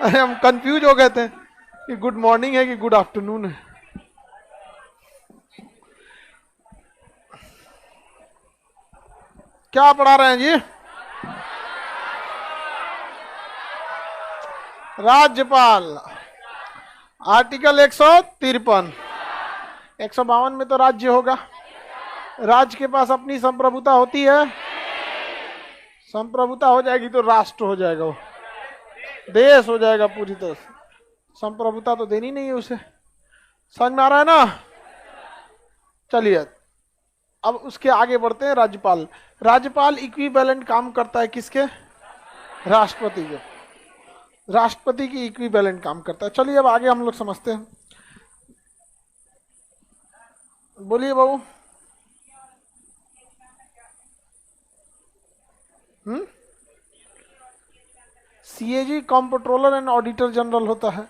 अरे हम कंफ्यूज हो गए थे कि गुड मॉर्निंग है कि गुड आफ्टरनून है। क्या पढ़ा रहे हैं जी? राज्यपाल। आर्टिकल 153। 152 में तो राज्य होगा। राज्य के पास अपनी संप्रभुता होती है। संप्रभुता हो जाएगी तो राष्ट्र हो जाएगा, वो देश हो जाएगा पूरी तरह से। संप्रभुता तो देनी नहीं है उसे। समझ में आ रहा है ना? चलिए अब उसके आगे बढ़ते हैं। राज्यपाल। राज्यपाल इक्विवेलेंट काम करता है किसके? राष्ट्रपति के। राष्ट्रपति की इक्विवेलेंट काम करता है। चलिए अब आगे हम लोग समझते हैं। बोलिए बाबू। CAG controller and auditor general होता है।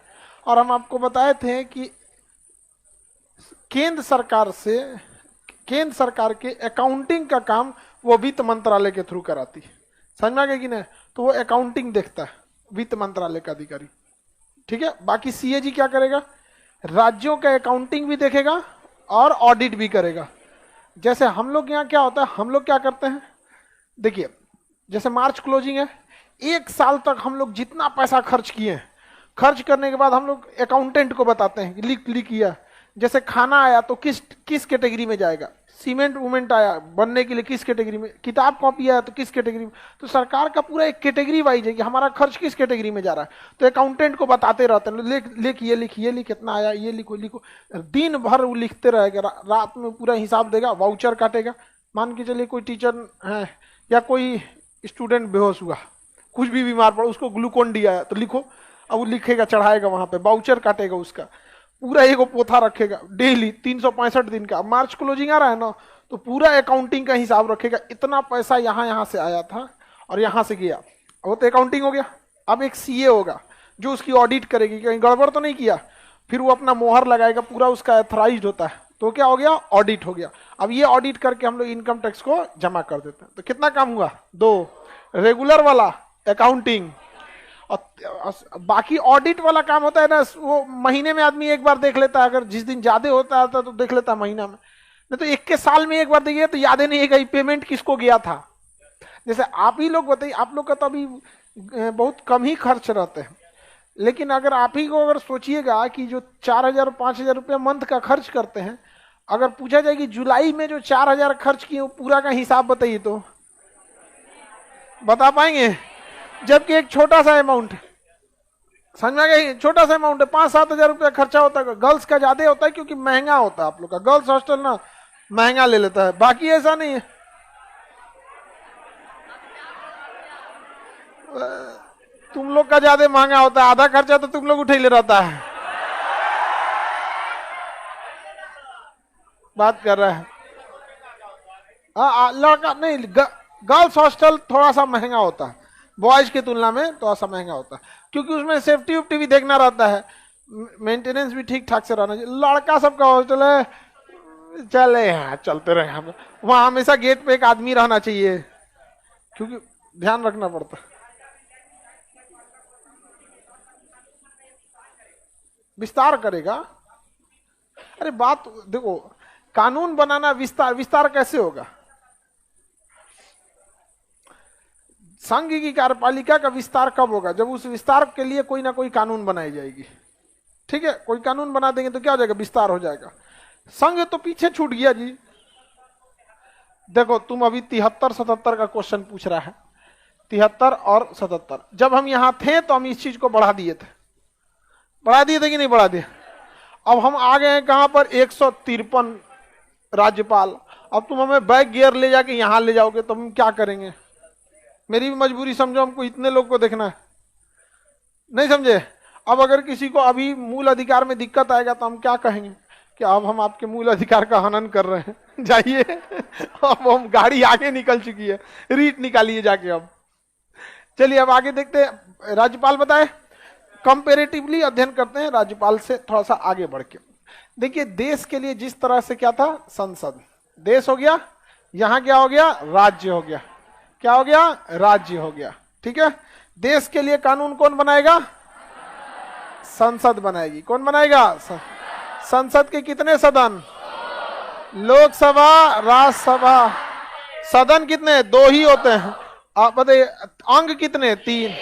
और हम आपको बताए थे कि केंद्र सरकार के अकाउंटिंग का काम वो वित्त मंत्रालय के थ्रू कराती है। समझ में आ गया कि नहीं? तो वो अकाउंटिंग देखता है, वित्त मंत्रालय का अधिकारी। ठीक है। बाकी सीएजी क्या करेगा? राज्यों का अकाउंटिंग भी देखेगा और ऑडिट भी करेगा। जैसे हम लोग यहाँ क्या होता है, हम लोग क्या करते हैं, देखिए जैसे मार्च क्लोजिंग है, एक साल तक हम लोग जितना पैसा खर्च किए हैं, खर्च करने के बाद हम लोग अकाउंटेंट को बताते हैं कि लिख किया। जैसे खाना आया तो किस कैटेगरी में जाएगा, सीमेंट वूमेंट आया बनने के लिए किस कैटेगरी में, किताब कॉपी आया तो किस कैटेगरी में। तो सरकार का पूरा एक कैटेगरी वाइज है कि हमारा खर्च किस कैटेगरी में जा रहा है। तो अकाउंटेंट को बताते रहते हैं, लिख ये लिख कितना आया, ये लिखो। दिन भर वो लिखते रहेगा, रात में पूरा हिसाब देगा, वाउचर काटेगा। मान के चलिए कोई टीचर है या कोई स्टूडेंट बेहोश हुआ, कुछ भी बीमार पड़ा, उसको ग्लूकोन डी आया तो लिखो। अब वो लिखेगा, चढ़ाएगा, वहां पे वाउचर काटेगा, उसका पूरा एक पोथा रखेगा डेली 365 दिन का। मार्च क्लोजिंग आ रहा है ना, तो पूरा अकाउंटिंग का हिसाब रखेगा, इतना पैसा यहाँ से आया था और यहाँ से गया। वो तो अकाउंटिंग हो गया। अब एक सीए होगा जो उसकी ऑडिट करेगी, कहीं गड़बड़ तो नहीं किया, फिर वो अपना मोहर लगाएगा, पूरा उसका एथराइज होता है, तो क्या हो गया? ऑडिट हो गया। अब ये ऑडिट करके हम लोग इनकम टैक्स को जमा कर देते हैं। तो कितना काम हुआ? 2। रेगुलर वाला अकाउंटिंग, और बाकी ऑडिट वाला काम होता है ना, वो महीने में आदमी एक बार देख लेता है, अगर जिस दिन ज्यादा होता है तो देख लेता है महीना में, नहीं तो एक के साल में एक बार देखिए तो याद ही नहीं है पेमेंट किसको गया था। जैसे आप ही लोग बताइए, आप लोग का तो अभी बहुत कम ही खर्च रहते हैं, लेकिन अगर आप ही को अगर सोचिएगा कि जो 4,000 5,000 रुपया मंथ का खर्च करते हैं, अगर पूछा जाए कि जुलाई में जो 4,000 खर्च किए वो पूरा का हिसाब बताइए तो बता पाएंगे? जबकि एक छोटा सा अमाउंट, समझ में आ गया, छोटा सा अमाउंट है, 5-7 हजार रुपया खर्चा होता है। गर्ल्स का ज्यादा होता है क्योंकि महंगा होता है, आप लोग का गर्ल्स हॉस्टल ना महंगा ले लेता है, बाकी ऐसा नहीं है। तुम लोग का ज्यादा महंगा होता है, आधा खर्चा तो तुम लोग उठे ले रहता है। बात कर रहा है लड़का नहीं, गर्ल्स हॉस्टल थोड़ा सा महंगा होता है, बॉयज की तुलना में थोड़ा सा महंगा होता है, क्योंकि उसमें सेफ्टी उफ्टी भी देखना रहता है, मेंटेनेंस भी ठीक ठाक से रहना चाहिए। लड़का सबका हॉस्टल है, चले यहाँ चलते रहे, हम वहां हमेशा गेट पे एक आदमी रहना चाहिए, क्योंकि ध्यान रखना पड़ता है। विस्तार करेगा? अरे बात देखो, कानून बनाना विस्तार कैसे होगा? संघ की कार्यपालिका का विस्तार कब होगा? जब उस विस्तार के लिए कोई ना कोई कानून बनाई जाएगी। ठीक है, कोई कानून बना देंगे तो क्या हो जाएगा? विस्तार हो जाएगा। संघ तो पीछे छूट गया जी। देखो तुम अभी 73-77 का क्वेश्चन पूछ रहा है, 73 और 77। जब हम यहां थे तो हम इस चीज को बढ़ा दिए थे कि नहीं बढ़ा दिए? अब हम आ गए हैं कहां पर? 153 राज्यपाल। अब तुम हमें बैक गियर ले जाके यहां ले जाओगे तो हम क्या करेंगे? मेरी भी मजबूरी समझो, हमको इतने लोग को देखना है, नहीं समझे? अब अगर किसी को अभी मूल अधिकार में दिक्कत आएगा तो हम क्या कहेंगे कि अब हम आपके मूल अधिकार का हनन कर रहे हैं, जाइए। अब हम गाड़ी आगे निकल चुकी है, रीट निकालिए जाके। अब चलिए अब आगे देखते हैं। राज्यपाल बताए कंपेरेटिवली अध्ययन करते हैं राज्यपाल से थोड़ा सा आगे बढ़ के। देखिए देश के लिए जिस तरह से क्या था, संसद, देश हो गया, यहां क्या हो गया? राज्य हो गया। क्या हो गया? राज्य हो गया। ठीक है। देश के लिए कानून कौन बनाएगा? संसद बनाएगी। कौन बनाएगा? संसद के कितने सदन? लोकसभा, राज्यसभा। सदन कितने? 2 ही होते हैं। आप बताइए अंग कितने? 3।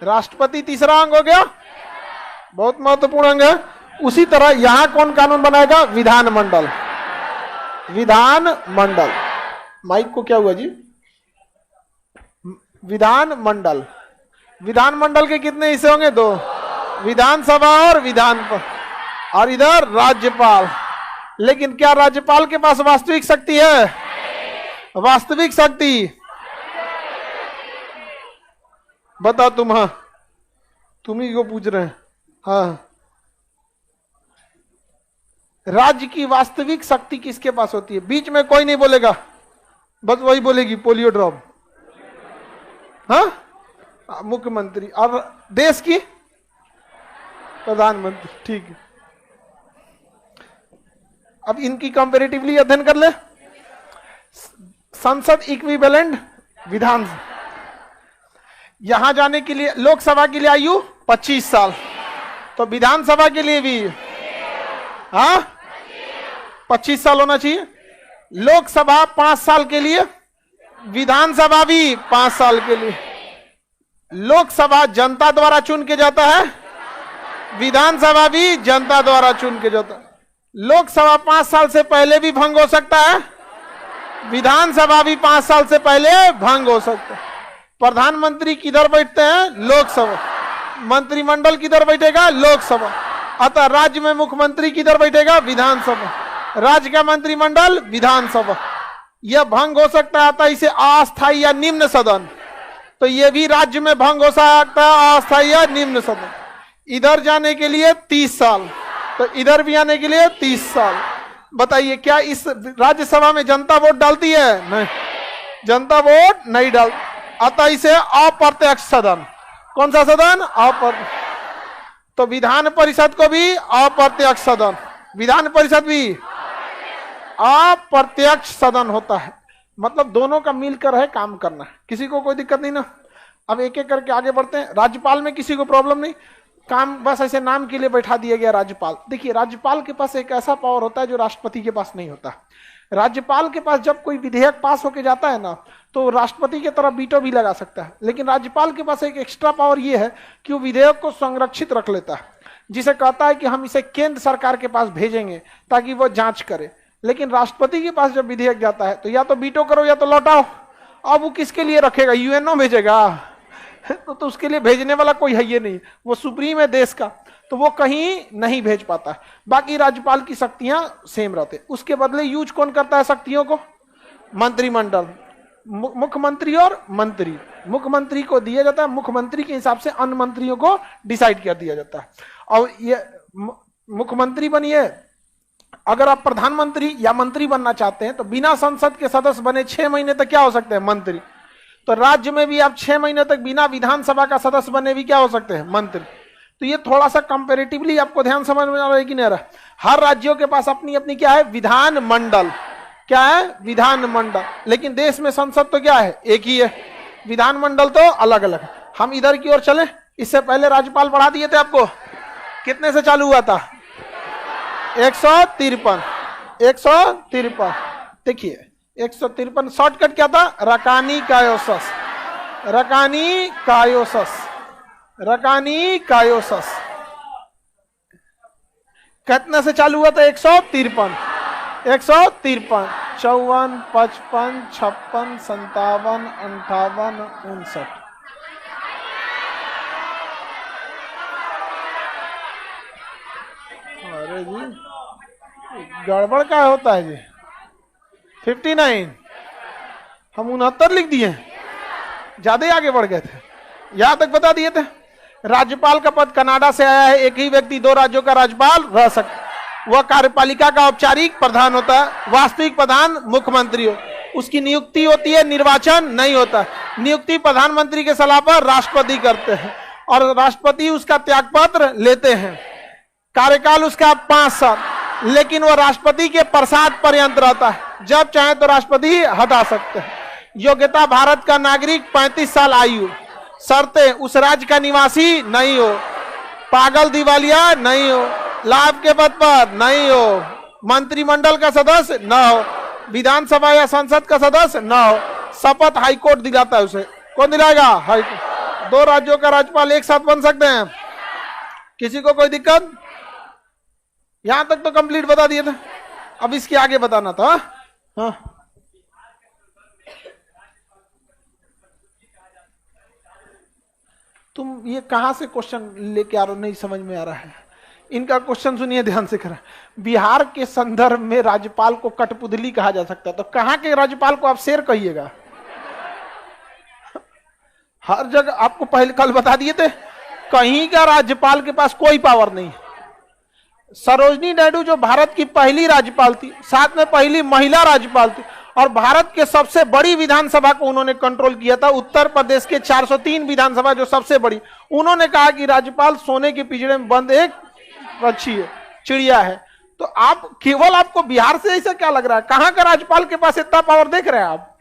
राष्ट्रपति तीसरा अंग हो गया, बहुत महत्वपूर्ण अंग है। उसी तरह यहां कौन कानून बनाएगा? विधानमंडल। विधानमंडल। माइक को क्या हुआ जी? विधानमंडल। विधानमंडल के कितने हिस्से होंगे? 2। विधानसभा और और इधर राज्यपाल। लेकिन क्या राज्यपाल के पास वास्तविक शक्ति है? वास्तविक शक्ति बता तुम। हाँ, तुम ही को पूछ रहे हैं। हाँ, राज्य की वास्तविक शक्ति किसके पास होती है? बीच में कोई नहीं बोलेगा, बस वही बोलेगी पोलियो ड्रॉप। हाँ, मुख्यमंत्री। और देश की? प्रधानमंत्री। ठीक है, अब इनकी कंपैरेटिवली अध्ययन कर ले। संसद इक्विवेलेंट विधान। यहां जाने के लिए लोकसभा के लिए आयु 25 साल, तो विधानसभा के लिए भी 25 साल होना चाहिए। लोकसभा 5 साल के लिए, विधानसभा भी 5 साल के लिए। लोकसभा जनता द्वारा चुन के जाता है, विधानसभा भी जनता द्वारा चुन के जाता है। लोकसभा 5 साल से पहले भी भंग हो सकता है, विधानसभा भी 5 साल से पहले भंग हो सकता है। प्रधानमंत्री किधर बैठते हैं? लोकसभा। मंत्रिमंडल किधर बैठेगा? लोकसभा। अतः राज्य में मुख्यमंत्री किधर बैठेगा? विधानसभा। राज्य का मंत्रिमंडल विधानसभा। यह भंग हो सकता है, अतः इसे अस्थायी या निम्न सदन। तो यह भी राज्य में भंग हो सकता है, अस्थायी या निम्न सदन। इधर जाने के लिए 30 साल, तो इधर भी आने के लिए 30 साल। बताइए क्या इस राज्यसभा में जनता वोट डालती है? नहीं, जनता वोट नहीं डाल। अतः इसे अप्रत्यक्ष सदन। कौन सा सदन? तो विधान परिषद को भी अप्रत्यक्ष सदन, विधान परिषद भी अप्रत्यक्ष सदन होता है। मतलब दोनों का मिलकर है काम करना, किसी को कोई दिक्कत नहीं ना। अब एक एक करके आगे बढ़ते हैं। राज्यपाल में किसी को प्रॉब्लम नहीं, काम बस ऐसे नाम के लिए बैठा दिया गया राज्यपाल। देखिए राज्यपाल के पास एक ऐसा पावर होता है जो राष्ट्रपति के पास नहीं होता। राज्यपाल के पास जब कोई विधेयक पास होके जाता है ना, तो राष्ट्रपति की तरफ वीटो भी लगा सकता है। लेकिन राज्यपाल के पास एक एक्स्ट्रा पावर ये है कि वो विधेयक को संरक्षित रख लेता है, जिसे कहता है कि हम इसे केंद्र सरकार के पास भेजेंगे ताकि वो जांच करे। लेकिन राष्ट्रपति के पास जब विधेयक जाता है तो या तो वीटो करो या तो लौटाओ। अब वो किसके लिए रखेगा? यूएनओ भेजेगा? तो उसके लिए भेजने वाला कोई है ये नहीं, वो सुप्रीम है देश का, तो वो कहीं नहीं भेज पाता है। बाकी राज्यपाल की शक्तियां सेम रहते। उसके बदले यूज कौन करता है शक्तियों को? मंत्रिमंडल। मुख्यमंत्री और मंत्री। मुख्यमंत्री को दिया जाता है, मुख्यमंत्री के हिसाब से अन्य मंत्रियों को डिसाइड कर दिया जाता है। और ये मुख्यमंत्री बनिए, अगर आप प्रधानमंत्री या मंत्री बनना चाहते हैं तो बिना संसद के सदस्य बने 6 महीने तक क्या हो सकते हैं? मंत्री। तो राज्य में भी आप 6 महीने तक बिना विधानसभा का सदस्य बने भी क्या हो सकते हैं? मंत्री। तो ये थोड़ा सा कंपैरेटिवली आपको ध्यान समझ में आ रहा है कि नहीं आ रहा? हर राज्यों के पास अपनी अपनी क्या है? विधानमंडल। क्या है? विधानमंडल। लेकिन देश में संसद तो क्या है? एक ही है, विधानमंडल तो अलग अलग है। हम इधर की ओर चले। इससे पहले राज्यपाल बढ़ा दिए थे आपको, कितने से चालू हुआ था? 153। 153। देखिए 153 शॉर्टकट क्या था? रकानी कायोसस। रकानी कायोसस। रकानी कायोसस। कितने से चालू हुआ था? 153। 153, 54, 55, 56, 57, 58, 59। अरे जी गड़बड़ क्या होता है जी? 59। हम 69 लिख दिए, ज्यादा आगे बढ़ गए थे। यहां तक बता दिए थे। राज्यपाल का पद कनाडा से आया है। एक ही व्यक्ति 2 राज्यों का राज्यपाल रह सकता। वह कार्यपालिका का औपचारिक प्रधान होता है। वास्तविक प्रधान मुख्यमंत्री हो। उसकी नियुक्ति होती है, निर्वाचन नहीं होता। नियुक्ति प्रधानमंत्री के सलाह पर राष्ट्रपति करते हैं और राष्ट्रपति उसका त्यागपत्र लेते हैं। कार्यकाल उसका 5 साल, लेकिन वह राष्ट्रपति के प्रसाद पर्यंत रहता है। जब चाहे तो राष्ट्रपति हटा सकते हैं। योग्यता भारत का नागरिक 35 साल आयु। शर्तें उस राज्य का निवासी नहीं हो। पागल दिवालिया नहीं हो, लाभ के पद पर नहीं हो, मंत्रिमंडल का सदस्य न हो, विधानसभा या संसद का सदस्य न हो, शपथ हाईकोर्ट दिलाता है उसे। कौन दिलाएगा? हाईकोर्ट। 2 राज्यों का राज्यपाल एक साथ बन सकते हैं, किसी को कोई दिक्कत? यहां तक तो कंप्लीट बता दिए थे, अब इसके आगे बताना था। हाँ, तुम ये कहां से क्वेश्चन लेके आ रहे हो, नहीं समझ में आ रहा है। इनका क्वेश्चन सुनिए ध्यान से करा। बिहार के संदर्भ में राज्यपाल को कठपुतली कहा जा सकता है, तो कहां के राज्यपाल को आप शेर कहिएगा? हर जगह आपको पहले कल बता दिए थे, कहीं का राज्यपाल के पास कोई पावर नहीं। सरोजनी नायडू जो भारत की पहली राज्यपाल थी, साथ में पहली महिला राज्यपाल थी, और भारत के सबसे बड़ी विधानसभा को उन्होंने कंट्रोल किया था, उत्तर प्रदेश के 403 विधानसभा जो सबसे बड़ी। उन्होंने कहा कि राज्यपाल सोने के पिंजरे में बंद एक पक्षी है, चिड़िया है। तो आप केवल, आपको बिहार से ऐसा क्या लग रहा है? कहां का राज्यपाल के पास इतना पावर देख रहे हैं आप?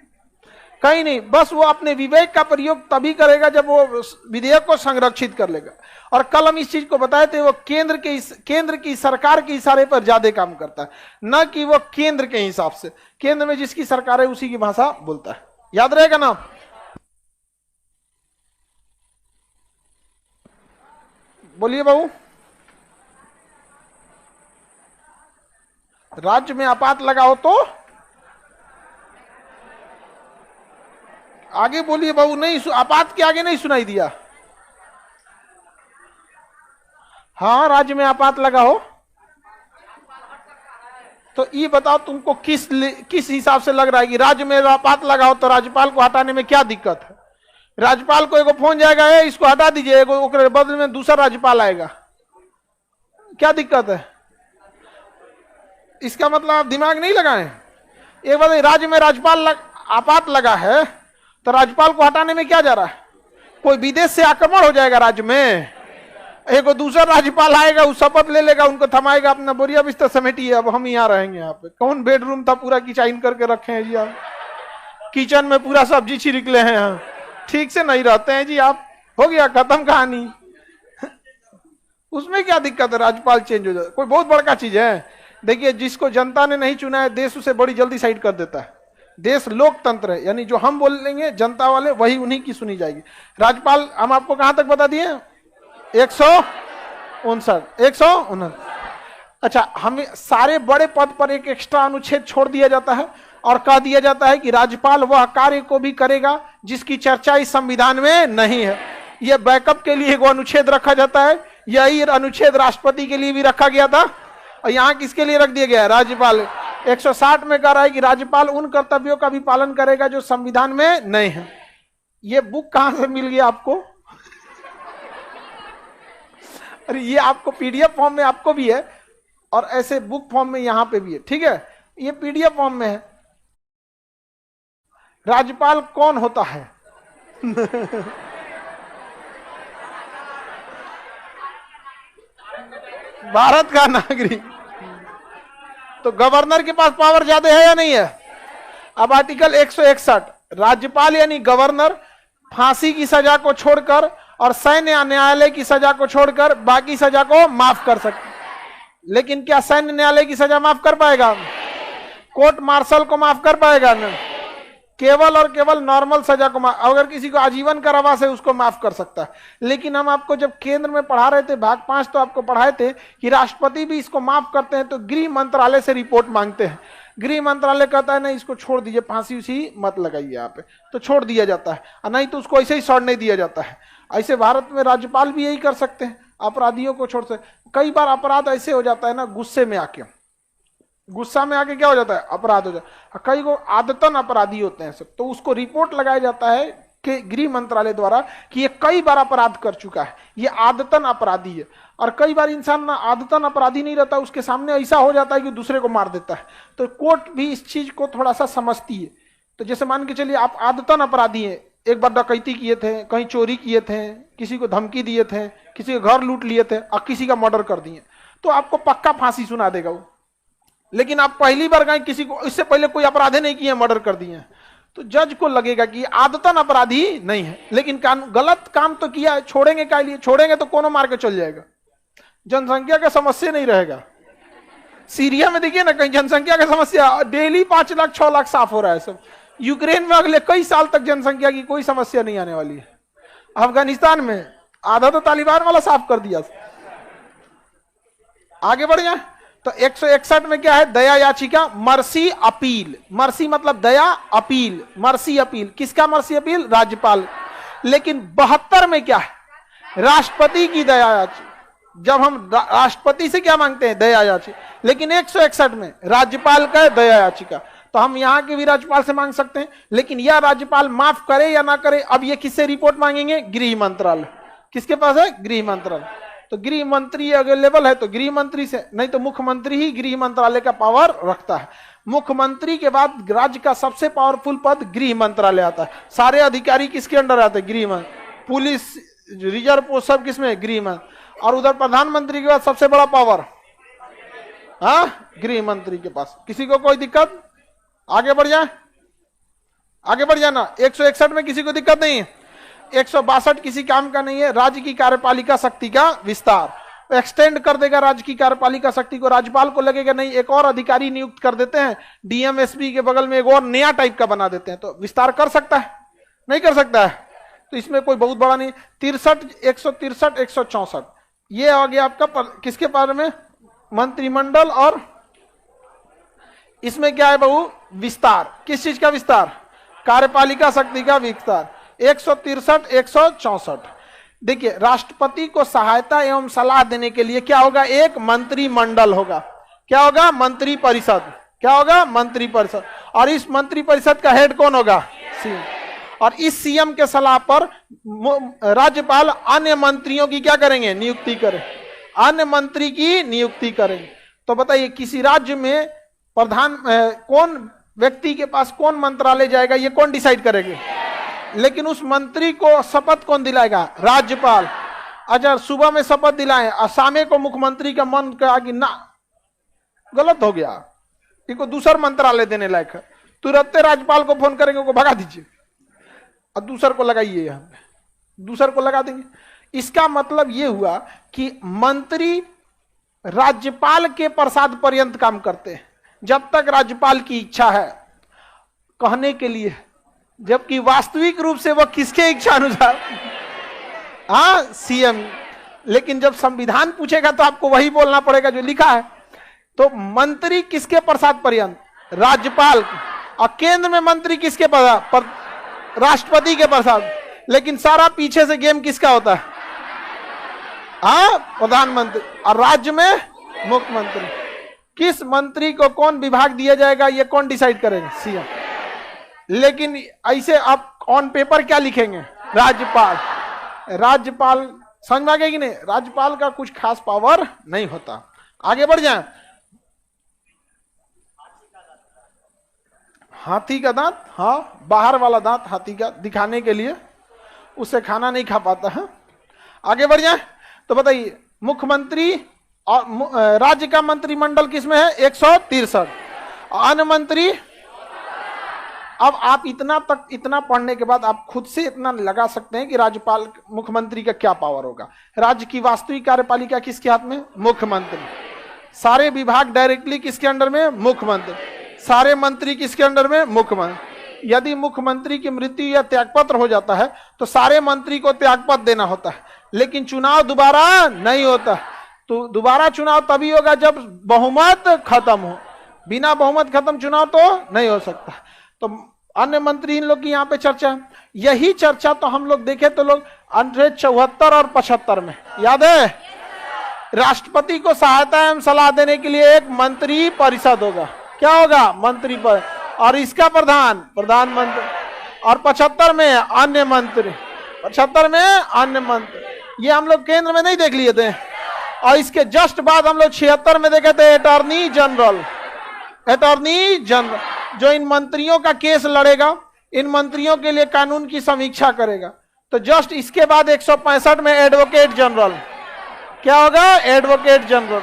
कहीं नहीं। बस वो अपने विवेक का प्रयोग तभी करेगा जब वो विधेयक को संरक्षित कर लेगा। और कल हम इस चीज को बताए थे, वो केंद्र की सरकार के इशारे पर ज्यादा काम करता है, न कि वो केंद्र के हिसाब से। केंद्र में जिसकी सरकार है उसी की भाषा बोलता है, याद रहेगा ना। बोलिए बाबू। राज्य में आपात लगाओ तो आगे बोलिए बाबू। नहीं, आपात के आगे नहीं सुनाई दिया। हाँ, राज्य में आपात लगाओ तो ये बताओ तुमको किस हिसाब से लग रहा है कि राज्य में आपात लगाओ तो राज्यपाल को हटाने में क्या दिक्कत है? राज्यपाल को एगो फोन जाएगा, है इसको हटा दीजिए, एगो बदले में दूसरा राज्यपाल आएगा, क्या दिक्कत है? इसका मतलब आप दिमाग नहीं लगाए। एक बात, राज्य में राज्यपाल आपात लगा है तो राज्यपाल को हटाने में क्या जा रहा है? कोई विदेश से आक्रमण हो जाएगा राज्य में, एक दूसरा राज्यपाल आएगा, उस शपथ ले लेगा, उनको थमाएगा, अपना बोरिया बिस्तर समेटिए, अब हम यहाँ रहेंगे। यहाँ पे कौन बेडरूम था पूरा किचन करके रखे हैं जी आप? किचन में पूरा सब्जी छिड़कले हैं, हाँ ठीक से नहीं रहते हैं जी आप, हो गया खत्म कहानी। उसमें क्या दिक्कत है? राज्यपाल चेंज हो जाए, कोई बहुत बड़का चीज है? देखिए, जिसको जनता ने नहीं चुना है, देश उसे बड़ी जल्दी साइड कर देता है। देश लोकतंत्र है, यानी जो हम बोलेंगे जनता वाले, वही उन्हीं की सुनी जाएगी। राज्यपाल हम आपको कहां तक बता दिए? 159। अच्छा, हमें सारे बड़े पद पर एक एक्स्ट्रा अनुच्छेद छोड़ दिया जाता है और कह दिया जाता है कि राज्यपाल वह कार्य को भी करेगा जिसकी चर्चा इस संविधान में नहीं है। यह बैकअप के लिए एक अनुच्छेद रखा जाता है। यही अनुच्छेद राष्ट्रपति के लिए भी रखा गया था, और यहाँ किसके लिए रख दिया गया है? राज्यपाल। 160 में कह रहा है कि राज्यपाल उन कर्तव्यों का भी पालन करेगा जो संविधान में नहीं है। ये बुक कहां से मिल गया आपको? अरे ये आपको पीडीएफ फॉर्म में आपको भी है, और ऐसे बुक फॉर्म में यहां पे भी है, ठीक है? ये पीडीएफ फॉर्म में है। राज्यपाल कौन होता है? भारत का नागरिक। तो गवर्नर के पास पावर ज्यादा है या नहीं है? अब आर्टिकल 161, राज्यपाल यानी गवर्नर फांसी की सजा को छोड़कर और सैन्य न्यायालय की सजा को छोड़कर बाकी सजा को माफ कर सकते। लेकिन क्या सैन्य न्यायालय की सजा माफ कर पाएगा? कोर्ट मार्शल को माफ कर पाएगा? न, केवल और केवल नॉर्मल सजा को माफ। अगर किसी को आजीवन कारावास है उसको माफ कर सकता है। लेकिन हम आपको जब केंद्र में पढ़ा रहे थे, भाग 5, तो आपको पढ़ाए थे कि राष्ट्रपति भी इसको माफ करते हैं, तो गृह मंत्रालय से रिपोर्ट मांगते हैं। गृह मंत्रालय कहता है नहीं, इसको छोड़ दीजिए, फांसी उसी मत लगाइए यहाँ पे, तो छोड़ दिया जाता है, और नहीं तो उसको ऐसे ही छोड़ दिया जाता है। ऐसे भारत में राज्यपाल भी यही कर सकते हैं, अपराधियों को छोड़ सकते। कई बार अपराध ऐसे हो जाता है ना, गुस्से में आके क्या हो जाता है? अपराध हो जाता है। कई को आदतन अपराधी होते हैं सब, तो उसको रिपोर्ट लगाया जाता है कि गृह मंत्रालय द्वारा कि ये कई बार अपराध कर चुका है, ये आदतन अपराधी है। और कई बार इंसान ना आदतन अपराधी नहीं रहता, उसके सामने ऐसा हो जाता है कि दूसरे को मार देता है। तो कोर्ट भी इस चीज को थोड़ा सा समझती है। तो जैसे मान के चलिए आप आदतन अपराधी हैं, एक बार डकैती किए थे, कहीं चोरी किए थे, किसी को धमकी दिए थे, किसी के घर लूट लिए थे और किसी का मर्डर कर दिए, तो आपको पक्का फांसी सुना देगा वो। लेकिन आप पहली बार गए, किसी को इससे पहले कोई अपराध नहीं किए, मर्डर कर दिए, तो जज को लगेगा कि आदतन अपराधी नहीं है, लेकिन गलत काम तो किया है, छोड़ेंगे क्या लिए? छोड़ेंगे तो कोनो मार के चल जाएगा, जनसंख्या का समस्या नहीं रहेगा। सीरिया में देखिए ना, कहीं जनसंख्या की समस्या, डेली 5 लाख 6 लाख साफ हो रहा है सब। यूक्रेन में अगले कई साल तक जनसंख्या की कोई समस्या नहीं आने वाली है। अफगानिस्तान में आधा तो तालिबान वाला साफ कर दिया। आगे बढ़ जाए तो 161 में क्या है, दया याचिका, मर्सी अपील। मर्सी मतलब दया, अपील, मर्सी अपील। किसका मर्सी अपील? राज्यपाल। लेकिन 72 में क्या है, राष्ट्रपति की दया याचिका। जब हम राष्ट्रपति से क्या मांगते हैं? दया याचिका। लेकिन 161 में राज्यपाल का दया याचिका, तो हम यहां के भी राज्यपाल से मांग सकते हैं। लेकिन यह राज्यपाल माफ करे या ना करे, अब ये किससे रिपोर्ट मांगेंगे? गृह मंत्रालय। किसके पास है? गृह मंत्रालय। तो गृह मंत्री अवेलेबल है तो गृह मंत्री से, नहीं तो मुख्यमंत्री ही गृह मंत्रालय का पावर रखता है। मुख्यमंत्री के बाद राज्य का सबसे पावरफुल पद गृह मंत्रालय आता है। सारे अधिकारी किसके अंडर आते हैं? गृह मंत्री। पुलिस, रिजर्व पोस्ट सब किसमें? गृह मंत्री। और उधर प्रधानमंत्री के बाद सबसे बड़ा पावर गृह मंत्री के पास। किसी को कोई दिक्कत? आगे बढ़ जाए, आगे बढ़ जाना। 161 में किसी को दिक्कत नहीं है। 162 किसी काम का नहीं है, राज्य की कार्यपालिका शक्ति का विस्तार। एक्सटेंड कर देगा राज्य की कार्यपालिका शक्ति को। राज्यपाल को लगेगा नहीं, एक और अधिकारी नियुक्त कर देते हैं, डीएमएसपी के बगल में एक और नया टाइप का बना देते हैं, तो विस्तार कर सकता है? नहीं कर सकता है। तो इसमें कोई बहुत बड़ा नहीं। 63, 163, 164 ये आ गया आपका किसके बारे में? मंत्रिमंडल। और इसमें क्या है बहु? विस्तार। किस चीज का विस्तार? कार्यपालिका शक्ति का विस्तार। 163, 164। देखिए, राष्ट्रपति को सहायता एवं सलाह देने के लिए क्या होगा? एक मंत्रिमंडल होगा। क्या होगा? मंत्री परिषद। क्या होगा? मंत्री परिषद। और इस मंत्री परिषद का हेड कौन होगा? सीएम। और इस सीएम के सलाह पर राज्यपाल अन्य मंत्रियों की क्या करेंगे? नियुक्ति करें। अन्य मंत्री की नियुक्ति करेंगे। तो बताइए, किसी राज्य में प्रधान कौन व्यक्ति के पास कौन मंत्रालय जाएगा, ये कौन डिसाइड करेंगे? लेकिन उस मंत्री को शपथ कौन दिलाएगा? राज्यपाल। अच्छा, सुबह में शपथ दिलाएं और शाम को मुख्यमंत्री का मन कहा कि ना, गलत हो गया, इनको दूसरा मंत्रालय देने लायक है, तुरंत राज्यपाल को फोन करेंगे, उनको भगा दीजिए और दूसर को लगाइए। यहाँ पे दूसर को लगा देंगे। इसका मतलब यह हुआ कि मंत्री राज्यपाल के प्रसाद पर्यंत काम करते हैं, जब तक राज्यपाल की इच्छा है कहने के लिए, जबकि वास्तविक रूप से वह किसके इच्छा अनुसार? सीएम। लेकिन जब संविधान पूछेगा तो आपको वही बोलना पड़ेगा जो लिखा है। तो मंत्री किसके प्रसाद पर्यंत? राज्यपाल। और केंद्र में मंत्री किसके प्रसाद? राष्ट्रपति के प्रसाद। लेकिन सारा पीछे से गेम किसका होता है? प्रधानमंत्री। और राज्य में मुख्यमंत्री। किस मंत्री को कौन विभाग दिया जाएगा ये कौन डिसाइड करेगा? सीएम। लेकिन ऐसे आप ऑन पेपर क्या लिखेंगे? राज्यपाल। राज्यपाल समझ में आ गया कि नहीं? राज्यपाल का कुछ खास पावर नहीं होता। आगे बढ़ जाए। हाथी का दांत, बाहर वाला दांत हाथी का दिखाने के लिए, उससे खाना नहीं खा पाता है। आगे बढ़ जाए तो बताइए, मुख्यमंत्री और राज्य का मंत्रिमंडल किसमें है? 163। अन्य मंत्री, अब आप इतना पढ़ने के बाद आप खुद से इतना लगा सकते हैं कि राज्यपाल मुख्यमंत्री का क्या पावर होगा। राज्य की वास्तविक कार्यपालिका किसके हाथ में? मुख्यमंत्री। सारे विभाग डायरेक्टली किसके अंडर में? मुख्यमंत्री। सारे मंत्री किसके अंडर में? मुख्यमंत्री। यदि मुख्यमंत्री की मृत्यु या त्यागपत्र हो जाता है तो सारे मंत्री को त्यागपत्र देना होता है, लेकिन चुनाव दोबारा नहीं होता। तो दोबारा चुनाव तभी होगा जब बहुमत खत्म हो। बिना बहुमत खत्म चुनाव तो नहीं हो सकता। तो अन्य मंत्री इन लोग की यहाँ पे चर्चा, यही चर्चा तो हम लोग देखे तो लोग अनुच्छेद 74 और 75 में याद है, राष्ट्रपति को सहायता एवं सलाह देने के लिए एक मंत्री परिषद होगा। क्या होगा? मंत्री पर। और इसका प्रधानमंत्री। और 75 में अन्य मंत्री। 75 में अन्य मंत्री। ये हम लोग केंद्र में नहीं देख लिए थे। और इसके जस्ट बाद हम लोग 76 में देखे थे अटॉर्नी जनरल। अटॉर्नी जनरल जो इन मंत्रियों का केस लड़ेगा, इन मंत्रियों के लिए कानून की समीक्षा करेगा। तो जस्ट इसके बाद 165 में एडवोकेट जनरल। क्या होगा? Advocate general.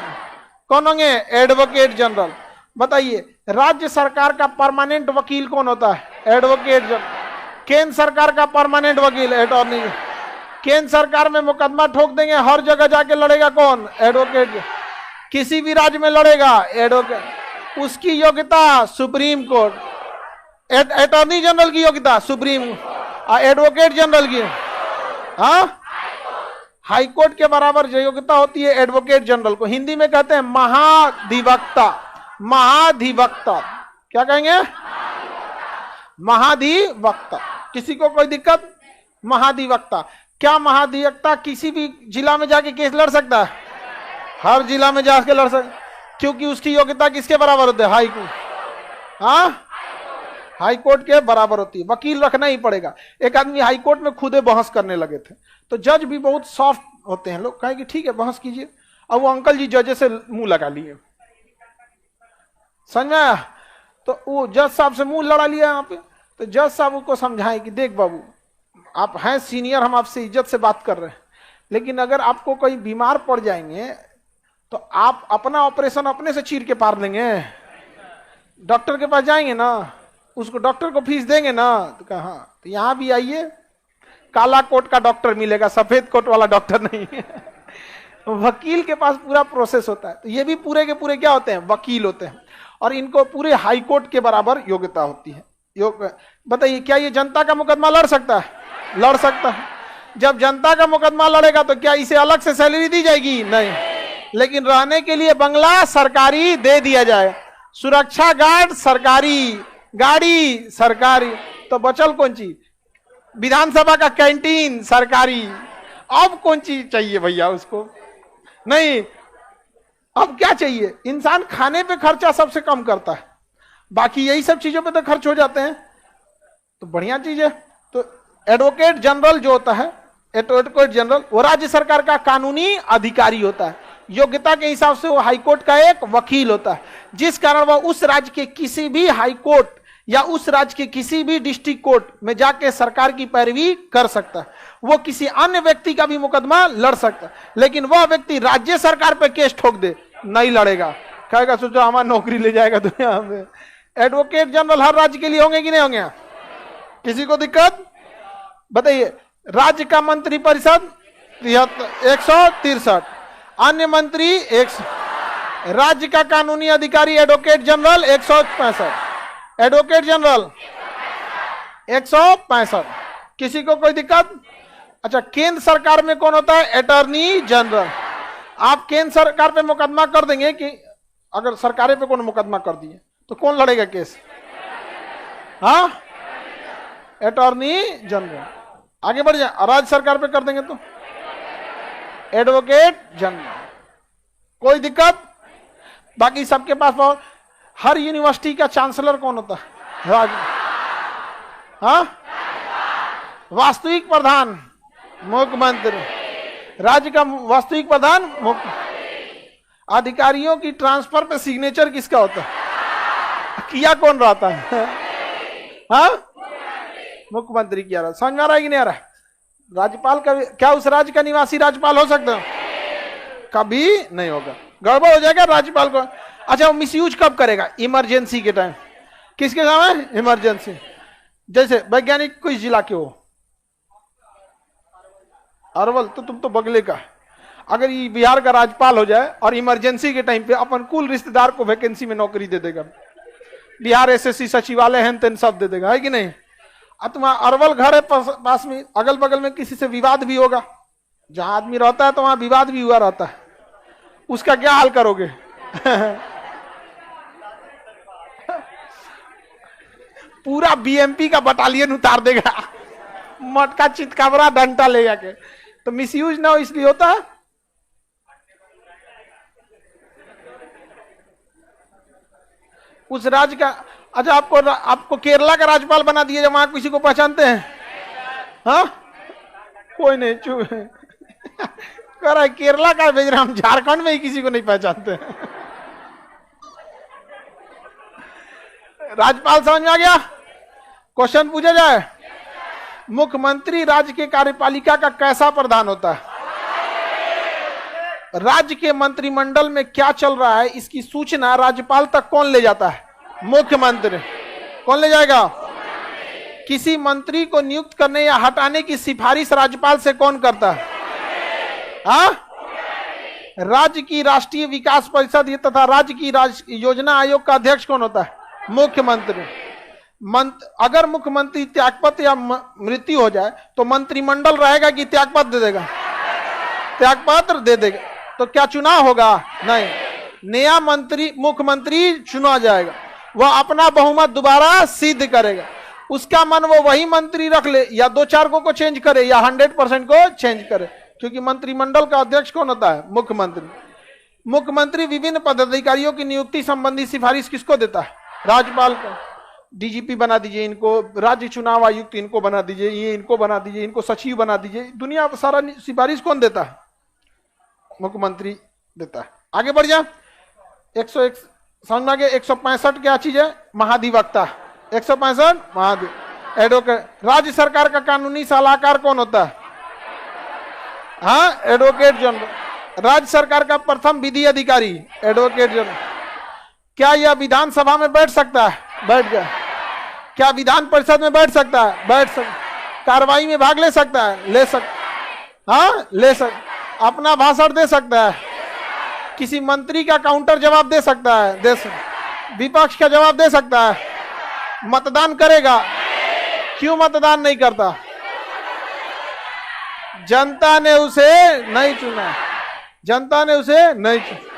कौन होंगे? Advocate general. बताइए, राज्य सरकार का परमानेंट वकील कौन होता है? Advocate general. केंद्र सरकार का परमानेंट वकील अटॉर्नी। केंद्र सरकार में मुकदमा ठोक देंगे, हर जगह जाके लड़ेगा कौन? एडवोकेट। किसी भी राज्य में लड़ेगा एडवोकेट। उसकी योग्यता सुप्रीम कोर्ट। अटॉर्नी जनरल की योग्यता सुप्रीम, एडवोकेट जनरल की हाई कोर्ट के बराबर जो योग्यता होती है एडवोकेट जनरल को हिंदी में कहते हैं महाधिवक्ता। महाधिवक्ता क्या कहेंगे? महाधिवक्ता। किसी को कोई दिक्कत? महाधिवक्ता। क्या महाधिवक्ता किसी भी जिला में जाके केस लड़ सकता है? हर जिला में जाके लड़ सकता, क्योंकि उसकी योग्यता किसके बराबर होती है? High court. हाई कोर्ट के बराबर होती है। वकील रखना ही पड़ेगा। एक आदमी हाई कोर्ट में खुदे बहस करने लगे थे, तो जज भी बहुत सॉफ्ट होते हैं, लोग कहेंगे ठीक है बहस कीजिए। अब वो अंकल जी जज से मुंह लगा लिए, समझ में आया? तो वो जज साहब से मुंह लड़ा लिया यहाँ पे। तो जज साहब को समझाए कि देख बाबू, आप हैं सीनियर, हम आपसे इज्जत से बात कर रहे हैं, लेकिन अगर आपको कोई बीमार पड़ जाएंगे तो आप अपना ऑपरेशन अपने से चीर के पार लेंगे? डॉक्टर के पास जाएंगे ना, उसको डॉक्टर को फीस देंगे ना? तो कहा हाँ, तो यहाँ भी आइए, काला कोट का डॉक्टर मिलेगा, सफेद कोट वाला डॉक्टर नहीं। वकील के पास पूरा प्रोसेस होता है। तो ये भी पूरे के पूरे क्या होते हैं? वकील होते हैं, और इनको पूरे हाई कोर्ट के बराबर योग्यता होती है। बताइए, क्या ये जनता का मुकदमा लड़ सकता है? लड़ सकता है। जब जनता का मुकदमा लड़ेगा तो क्या इसे अलग से सैलरी दी जाएगी? नहीं। लेकिन रहने के लिए बंगला सरकारी दे दिया जाए, सुरक्षा गार्ड सरकारी, गाड़ी सरकारी, तो बचल कौन चीज? विधानसभा का कैंटीन सरकारी। अब कौन चीज चाहिए भैया उसको? नहीं, अब क्या चाहिए? इंसान खाने पे खर्चा सबसे कम करता है, बाकी यही सब चीजों पे तो खर्च हो जाते हैं। तो बढ़िया चीज है। तो एडवोकेट जनरल जो होता है, एडवोकेट जनरल वो राज्य सरकार का कानूनी अधिकारी होता है। योग्यता के हिसाब से वो हाई कोर्ट का एक वकील होता है, जिस कारण वह उस राज्य के किसी भी हाई कोर्ट या उस राज्य के किसी भी डिस्ट्रिक्ट कोर्ट में जाके सरकार की पैरवी कर सकता है। वो किसी अन्य व्यक्ति का भी मुकदमा लड़ सकता है, लेकिन वह व्यक्ति राज्य सरकार पे केस ठोक दे, नहीं लड़ेगा। कहेगा सोचो हमारा नौकरी ले जाएगा दुनिया में। एडवोकेट जनरल हर राज्य के लिए होंगे कि नहीं होंगे? किसी को दिक्कत? बताइए। राज्य का मंत्री परिषद 163, अन्य मंत्री 100, राज्य का कानूनी अधिकारी एडवोकेट जनरल 165, एडवोकेट जनरल 165। किसी को कोई दिक्कत? अच्छा, केंद्र सरकार में कौन होता है? Attorney general. आप केंद्र सरकार पे मुकदमा कर देंगे कि अगर सरकारें पे कौन मुकदमा कर दिए तो कौन लड़ेगा केस? Attorney general. आगे बढ़ जाए। राज्य सरकार पे कर देंगे तो एडवोकेट जनरल। कोई दिक्कत? बाकी सबके पास हर यूनिवर्सिटी का चांसलर कौन होता है? वास्तविक प्रधान मुख्यमंत्री। राज्य का वास्तविक प्रधान अधिकारियों की ट्रांसफर पे सिग्नेचर किसका होता है? किया कौन रहता है? मुख्यमंत्री किया रहा। समझ में आ रहा है कि नहीं आ रहा है? राज्यपाल का क्या उस राज्य का निवासी राज्यपाल हो सकता है? कभी नहीं होगा, गड़बड़ हो जाएगा राज्यपाल को। अच्छा, वो मिसयूज कब करेगा? इमरजेंसी के टाइम। किसके समय? इमरजेंसी। जैसे वैज्ञानिक किस जिला के हो? अरवल, तो तुम तो बगले का। अगर ये बिहार का राज्यपाल हो जाए और इमरजेंसी के टाइम पे अपन कुल रिश्तेदार को वैकेंसी में नौकरी दे देगा, बिहार एसएससी सचिवालय है तेन सब दे देगा, है कि नहीं? अब तुम्हारा अरवल घर है पास में, अगल बगल में किसी से विवाद भी होगा, जहां आदमी रहता है तो वहां विवाद भी हुआ रहता है, उसका क्या हाल करोगे? पूरा बीएमपी का बटालियन उतार देगा, मटका चितकाबरा डंडा ले जाके। तो मिसयूज ना हो इसलिए होता है। उस राज्य का, अच्छा आपको केरला का राज्यपाल बना दिया, जब वहां किसी को पहचानते हैं? हाँ, कोई नहीं, चुप कह रहा है केरला का भेज रहे, हम झारखंड में ही किसी को नहीं पहचानते। राज्यपाल समझ में आ गया? क्वेश्चन पूछा जाए। मुख्यमंत्री राज्य के कार्यपालिका का कैसा प्रधान होता है? राज्य के मंत्रिमंडल में क्या चल रहा है इसकी सूचना राज्यपाल तक कौन ले जाता है? मुख्यमंत्री। कौन ले जाएगा? किसी मंत्री को नियुक्त करने या हटाने की सिफारिश राज्यपाल से कौन करता है? हाँ, राज्य की राष्ट्रीय विकास परिषद ये तथा राज्य की योजना आयोग का अध्यक्ष कौन होता है? मुख्यमंत्री। अगर मुख्यमंत्री त्यागपत्र या मृत्यु हो जाए तो मंत्रिमंडल रहेगा कि त्यागपत्र दे देगा? त्यागपत्र दे देगा। तो क्या चुनाव होगा? नहीं, नया मुख्यमंत्री चुना जाएगा, वह अपना बहुमत दोबारा सिद्ध करेगा। उसका मन वो वही मंत्री रख ले या 2-4 को चेंज करे या 100% को चेंज करे, क्योंकि मंत्रिमंडल का अध्यक्ष कौन होता है? मुख्यमंत्री। मुख्यमंत्री विभिन्न पदाधिकारियों की नियुक्ति संबंधी सिफारिश किसको देता है? राज्यपाल को। डीजीपी बना दीजिए इनको, राज्य चुनाव आयुक्त इनको बना दीजिए, ये इनको बना दीजिए, इनको सचिव बना दीजिए। दुनिया सारा सिफारिश कौन देता है? मुख्यमंत्री देता है। आगे बढ़ जा। 101 समझ में आ गया। 165 क्या चीज है? महाधिवक्ता। 165 एडवोकेट। राज्य सरकार का कानूनी सलाहकार कौन होता है? हाँ, एडवोकेट जनरल। राज्य सरकार का प्रथम विधि अधिकारी एडवोकेट जनरल। क्या यह विधानसभा में बैठ सकता है? बैठ गया। क्या विधान परिषद में बैठ सकता है? बैठ सकता। कार्रवाई में भाग ले सकता है? ले सकता। हाँ, ले सकता। अपना भाषण दे सकता है। किसी मंत्री का काउंटर जवाब दे सकता है? दे सकता। विपक्ष का जवाब दे सकता है? मतदान करेगा? क्यों मतदान नहीं करता? जनता ने उसे नहीं चुना। जनता ने उसे नहीं चुना।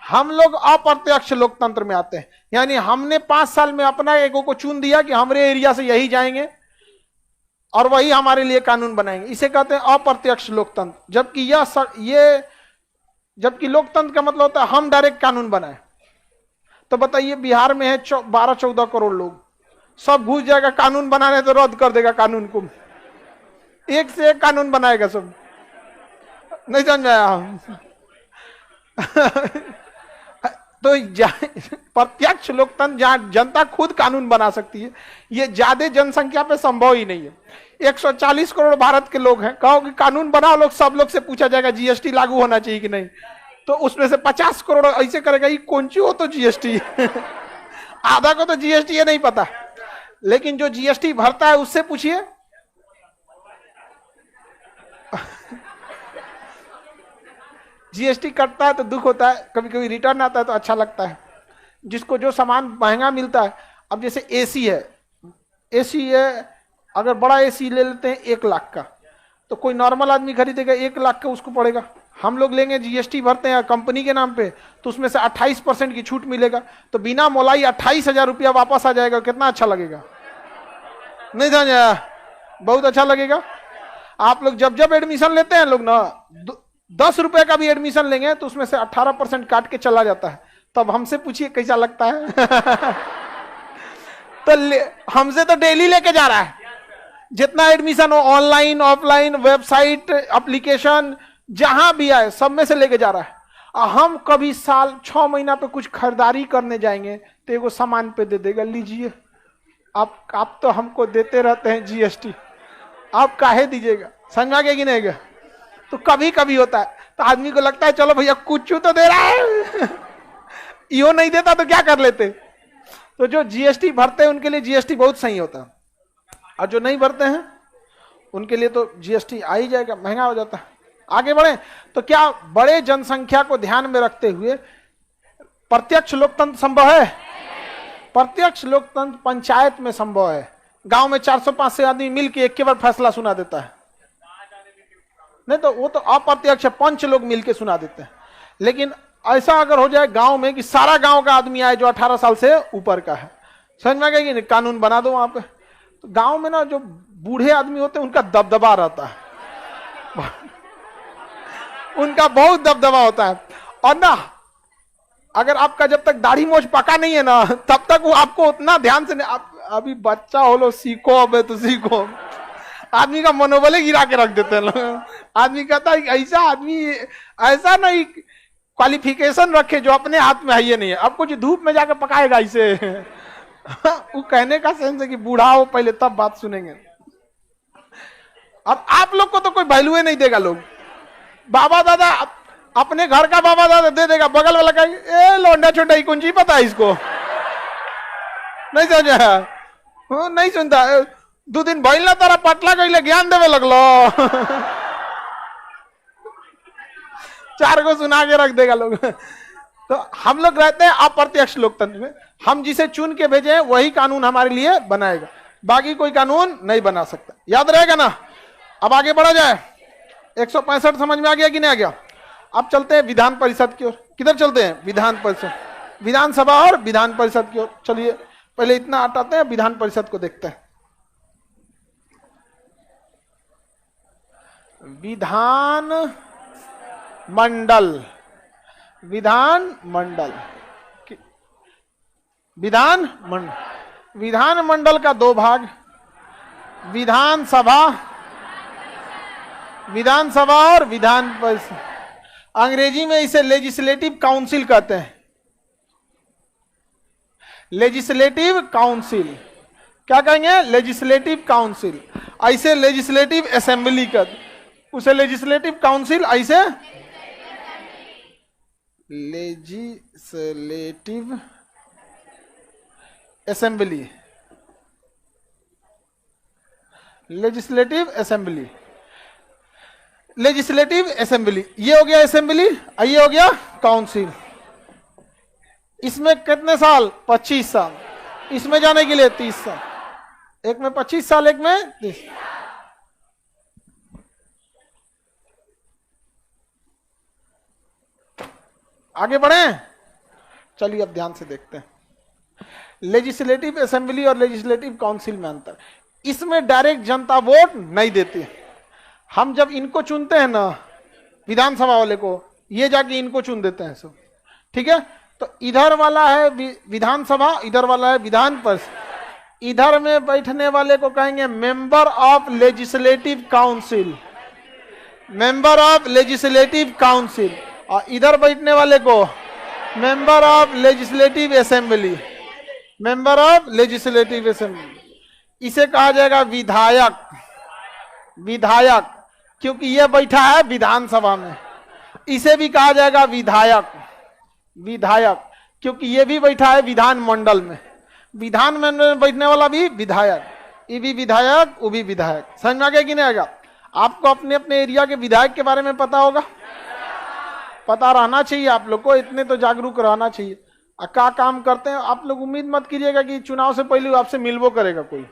हम लोग अप्रत्यक्ष लोकतंत्र में आते हैं, यानी हमने 5 साल में अपना एगो को चुन दिया कि हमारे एरिया से यही जाएंगे और वही हमारे लिए कानून बनाएंगे। इसे कहते हैं अप्रत्यक्ष लोकतंत्र। जबकि लोकतंत्र का मतलब होता है हम डायरेक्ट कानून बनाए। तो बताइए, बिहार में है 12-14 करोड़ लोग, सब घुस जाएगा कानून बनाने तो रद्द कर देगा कानून को। एक से एक कानून बनाएगा सब। नहीं समझ आया? तो प्रत्यक्ष लोकतंत्र जहां जनता खुद कानून बना सकती है, ये ज्यादा जनसंख्या पे संभव ही नहीं है। 140 करोड़ भारत के लोग हैं, कहो कि कानून बनाओ लोग, सब लोग से पूछा जाएगा जीएसटी लागू होना चाहिए कि नहीं, तो उसमें से 50 करोड़ ऐसे करेगा ये कौन सी हो तो जीएसटी आधा को तो जीएसटी है नहीं पता। लेकिन जो जीएसटी भरता है उससे पूछिए जीएसटी कटता है तो दुख होता है, कभी कभी रिटर्न आता है तो अच्छा लगता है। जिसको जो सामान महंगा मिलता है, अब जैसे एसी है, अगर बड़ा एसी ले लेते हैं 1 लाख का, तो कोई नॉर्मल आदमी खरीदेगा 1 लाख का उसको पड़ेगा। हम लोग लेंगे, जीएसटी भरते हैं कंपनी के नाम पे, तो उसमें से 28% की छूट मिलेगा, तो बिना मोलाई 28,000 रुपया वापस आ जाएगा। कितना अच्छा लगेगा? नहीं समझ आया? बहुत अच्छा लगेगा। आप लोग जब जब एडमिशन लेते हैं लोग ना, 10 रुपए का भी एडमिशन लेंगे तो उसमें से 18% काट के चला जाता है। तब हमसे पूछिए कैसा लगता है तो हमसे तो डेली लेके जा रहा है, जितना एडमिशन हो, ऑनलाइन ऑफलाइन, वेबसाइट, एप्लीकेशन, जहां भी आए सब में से लेके जा रहा है। हम कभी साल 6 महीना पे कुछ खरीदारी करने जाएंगे तो एगो सामान पे दे देगा, लीजिए आप तो हमको देते रहते हैं जीएसटी, आप काहे दीजिएगा? समझ में आ गया कि नहीं गया? तो कभी कभी होता है, तो आदमी को लगता है चलो भैया कुछ तो दे रहा है यो नहीं देता तो क्या कर लेते। तो जो जीएसटी भरते हैं उनके लिए जीएसटी बहुत सही होता है, और जो नहीं भरते हैं उनके लिए तो जीएसटी आ ही जाएगा, महंगा हो जाता है। आगे बढ़े तो क्या बड़े जनसंख्या को ध्यान में रखते हुए प्रत्यक्ष लोकतंत्र संभव है? प्रत्यक्ष लोकतंत्र पंचायत में संभव है। गांव में 400-500 आदमी मिलकर एक के बार फैसला सुना देता है, नहीं तो वो तो अप्रत्यक्ष 5 लोग मिलके सुना देते हैं। लेकिन ऐसा अगर हो जाए गांव में कि सारा गांव का आदमी आए जो 18 साल से ऊपर का है, समझ में आ गया कि कानून बना दो वहां पे, तो गांव में ना जो बूढ़े आदमी होते हैं उनका दबदबा रहता है उनका बहुत दबदबा होता है। और ना अगर आपका जब तक दाढ़ी मोछ पका नहीं है ना, तब तक वो आपको उतना ध्यान से नहीं, आप अभी बच्चा हो लो, सीखो, अब तो सीखो। आदमी का मनोबल गिरा के रख देते हैं लोग। आदमी कहता है ऐसा आदमी ऐसा नहीं क्वालिफिकेशन रखे जो अपने हाथ में है ये नहीं है, अब कुछ धूप में जाकर पकाएगा इसे वो कहने का सेंस है कि बूढ़ा हो पहले तब बात सुनेंगे। अब आप लोग को तो कोई वैल्यू नहीं देगा। लोग बाबा दादा अपने घर का बाबा दादा दे देगा, बगल वाला कहेगा ए लौंडा छोटा कौन सी पता है इसको, नहीं समझा, नहीं सुनता। दो दिन भइल ना तारा पटला गईले ज्ञान देवे लगलो। 4 को सुना के रख देगा लोग। तो हम लोग रहते हैं अप्रत्यक्ष लोकतंत्र में, हम जिसे चुन के भेजे वही कानून हमारे लिए बनाएगा, बाकी कोई कानून नहीं बना सकता। याद रहेगा ना? अब आगे बढ़ा जाए। 165 समझ में आ गया कि नहीं आ गया? अब चलते हैं विधान परिषद की ओर। किधर चलते हैं? विधान परिषद, विधानसभा और विधान परिषद की ओर। चलिए पहले इतना हटाते हैं, विधान परिषद को देखते हैं। विधान मंडल, विधान मंडल, विधान मंडल, विधान मंडल का 2 भाग, विधानसभा, विधानसभा और विधान परिषद। अंग्रेजी में इसे लेजिस्लेटिव काउंसिल कहते हैं। लेजिस्लेटिव काउंसिल, क्या कहेंगे? Legislative council. ऐसे लेजिस्लेटिव असेंबली कर, उसे लेजिस्लेटिव काउंसिल, ऐसे legislative assembly, legislative assembly, legislative assembly. ये हो गया असेंबली, ये हो गया काउंसिल। इसमें कितने साल? 25 साल। इसमें जाने के लिए 30 साल। एक में 25 साल, एक में 30। आगे बढ़े? चलिए अब ध्यान से देखते हैं लेजिस्लेटिव असेंबली और लेजिस्लेटिव काउंसिल में अंतर। इसमें डायरेक्ट जनता वोट नहीं देती। हम जब इनको चुनते हैं ना, विधानसभा वाले को, ये जाके इनको चुन देते हैं सब। ठीक है? तो इधर वाला है विधानसभा, इधर वाला है विधान परिषद। इधर में बैठने वाले को कहेंगे member of legislative council, member of legislative council. और इधर बैठने वाले को member of legislative assembly, member of legislative assembly. इसे कहा जाएगा विधायक, विधायक, क्योंकि ये बैठा है विधानसभा में। इसे भी कहा जाएगा विधायक, विधायक, क्योंकि ये भी बैठा है विधान मंडल में। विधान मंडल में बैठने वाला भी विधायक, ये भी विधायक, वो भी विधायक। समझ में आ गया कि नहीं आएगा? आपको अपने अपने एरिया के विधायक के बारे में पता होगा, पता रहना चाहिए आप लोग को, इतने तो जागरूक रहना चाहिए। क्या काम करते हैं आप लोग? उम्मीद मत कीजिएगा कि चुनाव से पहले आपसे मिलवो करेगा कोई।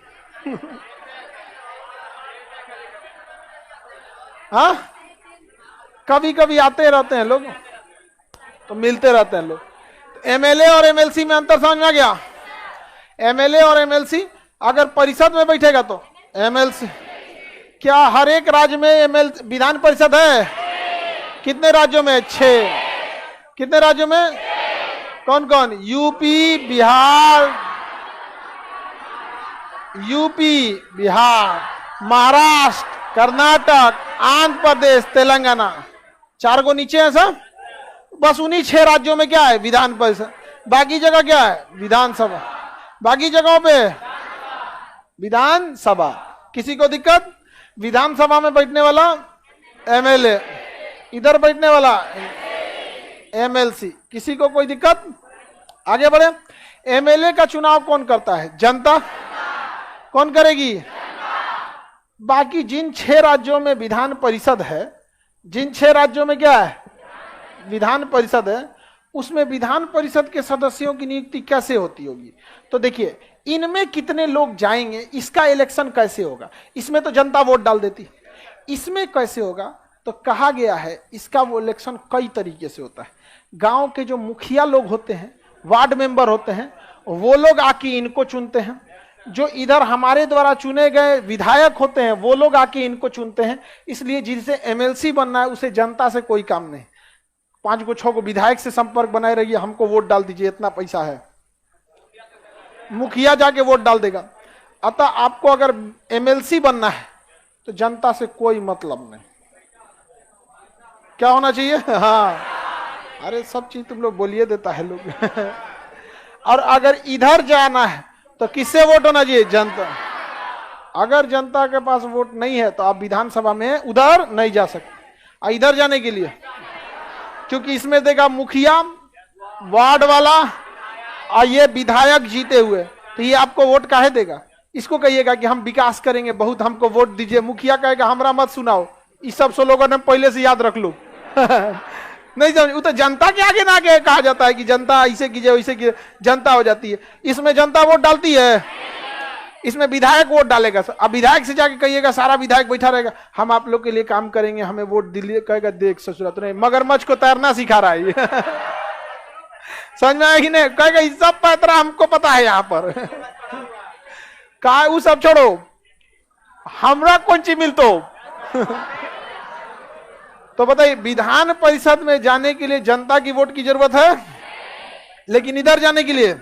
हाँ, कभी कभी आते रहते हैं लोग, तो मिलते रहते हैं लोग। एमएलए और एमएलसी में अंतर समझ में आ गया? एमएलए और एमएलसी अगर परिषद में बैठेगा तो एमएलसी। क्या हर एक राज्य में एमएलसी विधान परिषद है? कितने राज्यों में? 6। कितने राज्यों में? कौन कौन? UP, Bihar, UP, Bihar, Maharashtra, Karnataka, Andhra Pradesh, Telangana. 4 को नीचे है सब। बस उन्हीं 6 राज्यों में क्या है? विधान परिषद। बाकी जगह क्या है? विधानसभा। बाकी जगहों पे विधानसभा। किसी को दिक्कत? विधानसभा में बैठने वाला एमएलए, इधर बैठने वाला एमएलसी। किसी को कोई दिक्कत? आगे बढ़े। एमएलए का चुनाव कौन करता है? जनता। कौन करेगी? बाकी जिन 6 राज्यों में विधान परिषद है, जिन 6 राज्यों में क्या है? विधान परिषद है, उसमें विधान परिषद के सदस्यों की नियुक्ति कैसे होती होगी? तो देखिए, इनमें कितने लोग जाएंगे, इसका इलेक्शन कैसे होगा? इसमें तो जनता वोट डाल देती, इसमें कैसे होगा? तो कहा गया है इसका वो इलेक्शन कई तरीके से होता है। गांव के जो मुखिया लोग होते हैं, वार्ड मेंबर होते हैं, वो लोग आके इनको चुनते हैं। जो इधर हमारे द्वारा चुने गए विधायक होते हैं, वो लोग आके इनको चुनते हैं। इसलिए जिसे एमएलसी बनना है उसे जनता से कोई काम नहीं। 5 को 6 को विधायक से संपर्क बनाए रहिए, हमको वोट डाल दीजिए, इतना पैसा है, मुखिया जाके वोट डाल देगा। अतः आपको अगर एमएलसी बनना है तो जनता से कोई मतलब नहीं। क्या होना चाहिए? हाँ, अरे सब चीज तुम लोग बोलिए देता है लोग। और अगर इधर जाना है तो किससे वोट होना चाहिए? जनता। अगर जनता के पास वोट नहीं है तो आप विधानसभा में उधर नहीं जा सकते। इधर जाने के लिए, क्योंकि इसमें देगा मुखिया, वार्ड वाला और ये विधायक जीते हुए, तो ये आपको वोट काहे देगा? इसको कहिएगा कि हम विकास करेंगे बहुत, हमको वोट दीजिए, मुखिया कहेगा हमरा मत सुनाओ, इस सब स्लोगन ने पहले से याद रख लो। नहीं समझ, वो तो जनता के आगे ना आगे कहा जाता है कि जनता ऐसे कीजिए वैसे कीजिए, जनता हो जाती है। इसमें जनता वोट डालती है, इसमें विधायक वोट डालेगा। अब विधायक से जाके कहिएगा, सारा विधायक बैठा रहेगा, हम आप लोग के लिए काम करेंगे, हमें वोट दिल्ली, कहेगा देख ससुरात नहीं, मगरमच्छ को तैरना सिखा रहा है। समझ में आया कि नहीं? कहेगा इस सब पैतरा हमको पता है यहाँ पर। कहा वो सब छोड़ो, हमरा कौन चीज मिलतो। तो बताइए, विधान परिषद में जाने के लिए जनता की वोट की जरूरत है, लेकिन इधर जाने के लिए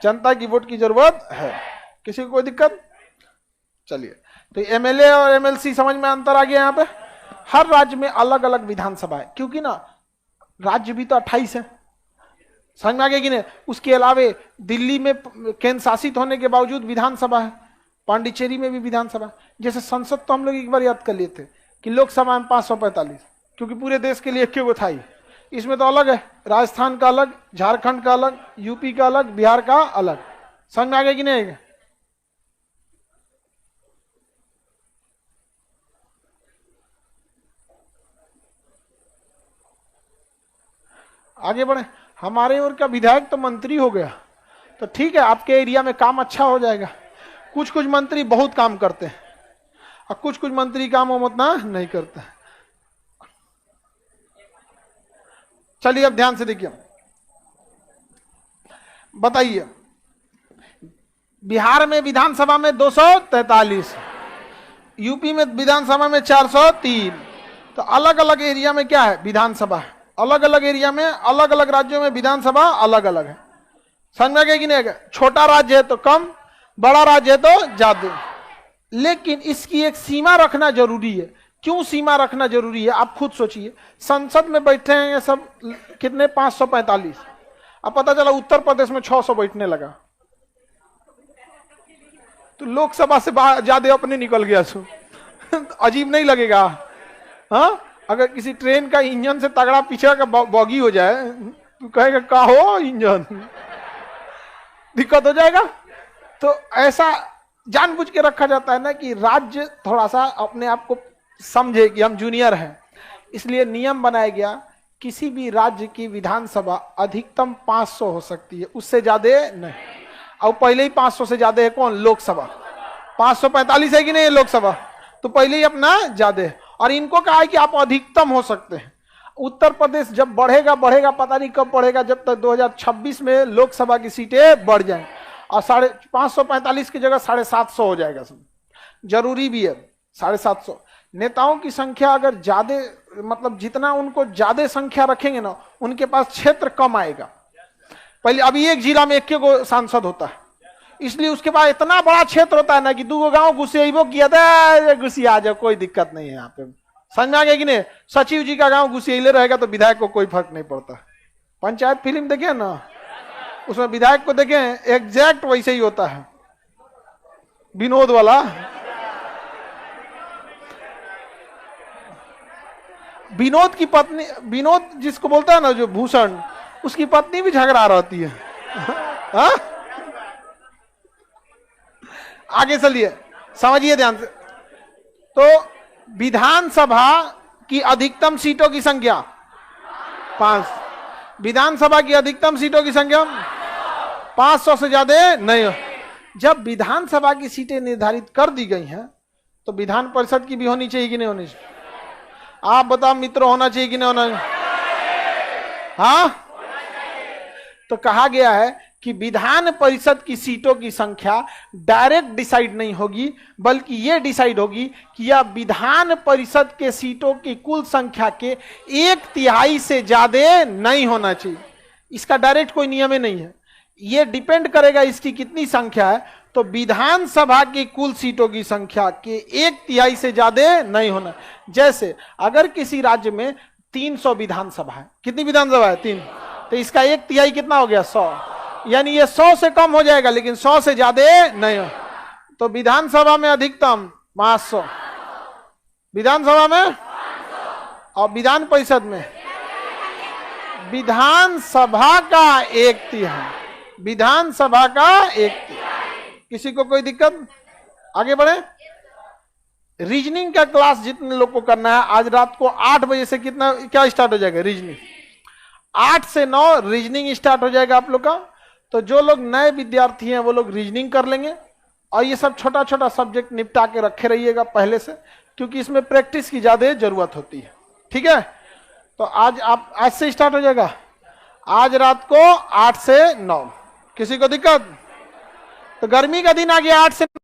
जनता की वोट की जरूरत है। किसी को कोई दिक्कत? चलिए, तो एमएलए और एमएलसी समझ में अंतर आ गया। यहाँ पे हर राज्य में अलग अलग विधानसभा है, क्योंकि ना राज्य भी तो 28 है। समझ में आ गया कि नहीं? उसके अलावे दिल्ली में केंद्र शासित होने के बावजूद विधानसभा है, पांडिचेरी में भी विधानसभा। जैसे संसद तो हम लोग एक बार याद कर लिए थे कि लोकसभा में 545, क्योंकि पूरे देश के लिए एक वो था ही। इसमें तो अलग है, राजस्थान का अलग, झारखंड का अलग, यूपी का अलग, बिहार का अलग। समझ में आ गया कि नहीं? आगे बढ़े। हमारे ओर का विधायक तो मंत्री हो गया, तो ठीक है, आपके एरिया में काम अच्छा हो जाएगा। कुछ कुछ मंत्री बहुत काम करते हैं और कुछ कुछ मंत्री काम उतना नहीं करते। चलिए अब ध्यान से देखिए, बताइए, बिहार में विधानसभा में 243, यूपी में विधानसभा में 403। तो अलग अलग एरिया में क्या है? विधानसभा है। अलग अलग एरिया में, अलग अलग राज्यों में विधानसभा अलग अलग है। समझ में गए कि नहीं? छोटा राज्य है तो कम, बड़ा राज्य है तो ज्यादा। लेकिन इसकी एक सीमा रखना जरूरी है। क्यों सीमा रखना जरूरी है? आप खुद सोचिए। संसद में बैठे हैं ये सब कितने? 545। अब पता चला उत्तर प्रदेश में 600 बैठने लगा, तो लोकसभा से ज्यादा अपने निकल गया। अजीब नहीं लगेगा? हाँ, अगर किसी ट्रेन का इंजन से तगड़ा पीछे का बॉगी हो जाए तो कहेगा का हो इंजन, दिक्कत हो जाएगा। तो ऐसा जानबूझ के रखा जाता है ना कि राज्य थोड़ा सा अपने आप को समझे कि हम जूनियर हैं, इसलिए नियम बनाया गया किसी भी राज्य की विधानसभा अधिकतम 500 हो सकती है, उससे ज्यादा नहीं। और पहले ही 500 से ज्यादा है कौन? लोकसभा। 545 है कि नहीं लोकसभा, तो पहले ही अपना ज्यादा है। और इनको कहा है कि आप अधिकतम हो सकते हैं। उत्तर प्रदेश जब बढ़ेगा बढ़ेगा, पता नहीं कब बढ़ेगा, जब तक 2026 में लोकसभा की सीटें बढ़ जाएं और 545 की जगह 750 हो जाएगा। सब जरूरी भी है 750। नेताओं की संख्या अगर ज्यादा, मतलब जितना उनको ज्यादा संख्या रखेंगे ना, उनके पास क्षेत्र कम आएगा। पहले अभी एक जिला में एक को सांसद होता है, इसलिए उसके पास इतना बड़ा क्षेत्र होता है ना कि 2 गांव गुस्सेबो किया था, गुस्सिया आ जाओ, कोई दिक्कत नहीं है यहाँ पे। समझ में आ गया कि नहीं? सचिव जी का गांव गुस्सेले रहेगा तो विधायक को कोई फर्क नहीं पड़ता। पंचायत फिल्म देखे ना, उसमें विधायक को देखे एग्जैक्ट वैसे ही होता है, विनोद वाला। विनोद की पत्नी, विनोद जिसको बोलता है ना जो भूषण, उसकी पत्नी भी झगड़ा रहती है। हा? आगे चलिए, समझिए ध्यान से। तो विधानसभा की अधिकतम सीटों की संख्या 5। विधानसभा की अधिकतम सीटों की संख्या 500 से ज्यादा नहीं हो। जब विधानसभा की सीटें निर्धारित कर दी गई हैं तो विधान परिषद की भी होनी चाहिए कि नहीं होनी चाहिए? आप बताओ मित्रों, होना चाहिए कि नहीं होना चाहिए? हाँ, तो कहा गया है कि विधान परिषद की सीटों की संख्या डायरेक्ट डिसाइड नहीं होगी, बल्कि यह डिसाइड होगी कि यह विधान परिषद के सीटों की कुल संख्या के 1/3 से ज्यादा नहीं होना चाहिए। इसका डायरेक्ट कोई नियम ही नहीं है, यह डिपेंड करेगा इसकी कितनी संख्या है। तो विधानसभा की कुल सीटों की संख्या के 1/3 से ज्यादा नहीं होना। जैसे अगर किसी राज्य में 300 विधानसभा है, कितनी विधानसभा है? 3, तो इसका 1/3 कितना हो गया? 100। यानी ये 100 से कम हो जाएगा, लेकिन 100 से ज्यादा नहीं हो। तो विधानसभा में अधिकतम 500, विधानसभा में 500, और विधान परिषद में विधानसभा का 1/3, विधानसभा का 1/3। किसी को कोई दिक्कत? आगे बढ़े। रीजनिंग का क्लास जितने लोग को करना है, आज रात को 8 बजे से कितना क्या स्टार्ट हो जाएगा? रीजनिंग 8 से 9 रीजनिंग स्टार्ट हो जाएगा आप लोग का। तो जो लोग नए विद्यार्थी हैं वो लोग रीजनिंग कर लेंगे, और ये सब छोटा छोटा सब्जेक्ट निपटा के रखे रहिएगा पहले से, क्योंकि इसमें प्रैक्टिस की ज्यादा जरूरत होती है। ठीक है, तो आज से स्टार्ट हो जाएगा, आज रात को 8 से 9। किसी को दिक्कत? तो गर्मी का दिन आ गया, 8 से